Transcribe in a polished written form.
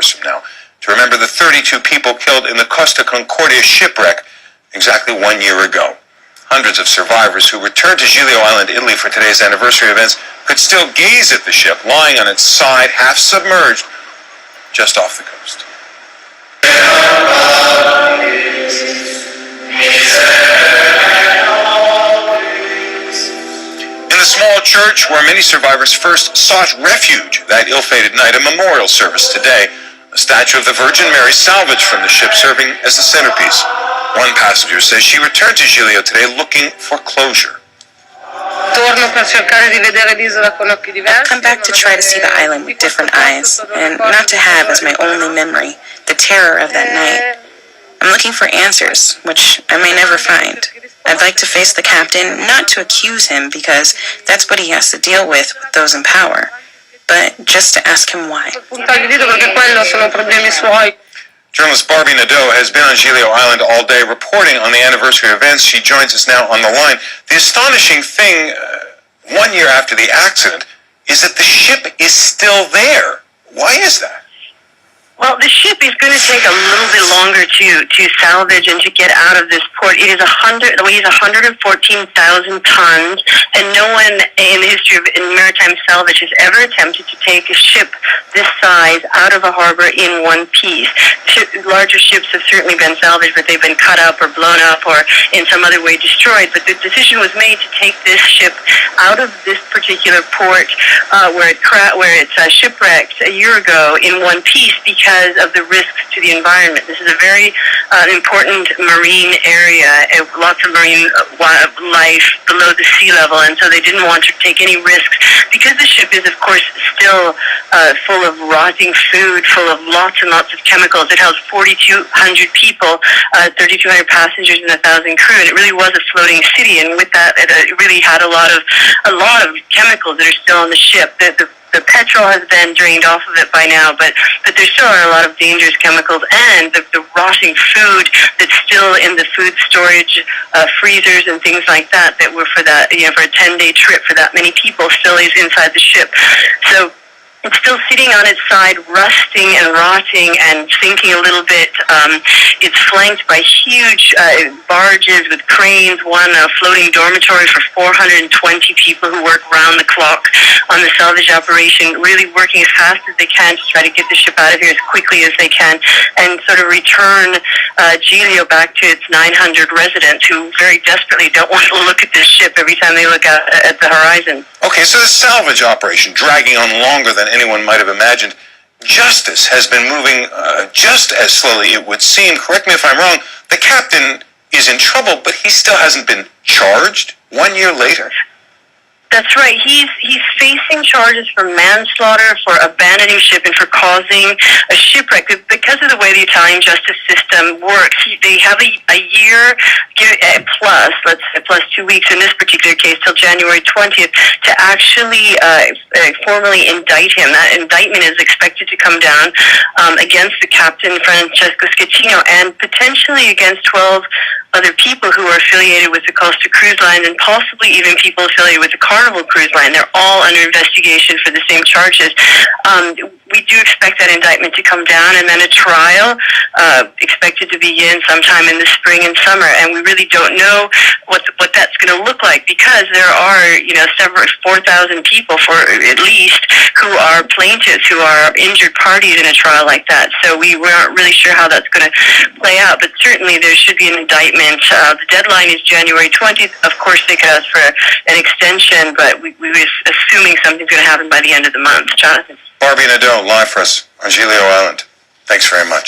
hours from now to remember the 32 people killed in the Costa Concordia shipwreck exactly 1 year ago. Hundreds of survivors who returned to Giglio Island, Italy for today's anniversary events could still gaze at the ship lying on its side, half submerged, just off the coast. In the small church where many survivors first sought refuge that ill-fated night, a memorial service today. A statue of the Virgin Mary salvaged from the ship serving as the centerpiece. One passenger says she returned to Giglio today looking for closure. I've come back to try to see the island with different eyes, and not to have as my only memory the terror of that night. I'm looking for answers, which I may never find. I'd like to face the captain, not to accuse him, because that's what he has to deal with those in power, but just to ask him why. Journalist Barbie Nadeau has been on Giglio Island all day reporting on the anniversary events. She joins us now on the line. The astonishing thing, 1 year after the accident, is that the ship is still there. Why is that? Well, the ship is going to take a little bit longer to salvage and to get out of this port. It weighs 114,000 tons, and no one in the history of maritime salvage has ever attempted to take a ship this size out of a harbor in one piece. Larger ships have certainly been salvaged, but they've been cut up or blown up or in some other way destroyed. But the decision was made to take this ship out of this particular port where it's shipwrecked a year ago in one piece because of the risks to the environment. This is a very important marine area, lots of marine life below the sea level, and so they didn't want to take any risks because the ship is, of course, still full of rotting food, full of lots and lots of chemicals. It held 4,200 people, 3,200 passengers, and 1,000 crew, and it really was a floating city. And with that, it really had a lot of chemicals that are still on the ship. The petrol has been drained off of it by now, but there still are a lot of dangerous chemicals, and the rotting food that's still in the food storage freezers and things like that were for that, for a 10-day trip for that many people still is inside the ship. So it's still sitting on its side, rusting and rotting and sinking a little bit. It's flanked by huge barges with cranes, one floating dormitory for 420 people who work round the clock on the salvage operation, really working as fast as they can to try to get the ship out of here as quickly as they can and sort of return Giglio back to its 900 residents who very desperately don't want to look at this ship every time they look out at the horizon. Okay, so the salvage operation dragging on longer than anyone might have imagined. Justice has been moving just as slowly, it would seem. Correct me if I'm wrong. The captain is in trouble, but he still hasn't been charged 1 year later. That's right. He's facing charges for manslaughter, for abandoning ship, and for causing a shipwreck. Because of the way the Italian justice system works, they have a year plus, let's say plus 2 weeks in this particular case, till January 20th, to actually formally indict him. That indictment is expected to come down against the captain, Francesco Schettino, and potentially against 12 other people who are affiliated with the Costa Cruise Line and possibly even people affiliated with the Carnival Cruise Line. They're all under investigation for the same charges. We do expect that indictment to come down, and then a trial expected to begin sometime in the spring and summer. And we really don't know what that's going to look like because there are, several 4,000 people at least who are plaintiffs, who are injured parties in a trial like that. So we aren't really sure how that's going to play out, but certainly there should be an indictment. The deadline is January 20th. Of course, they could ask for an extension, but we were assuming something's going to happen by the end of the month. Jonathan. Barbie Nadeau, live for us on Giglio Island. Thanks very much.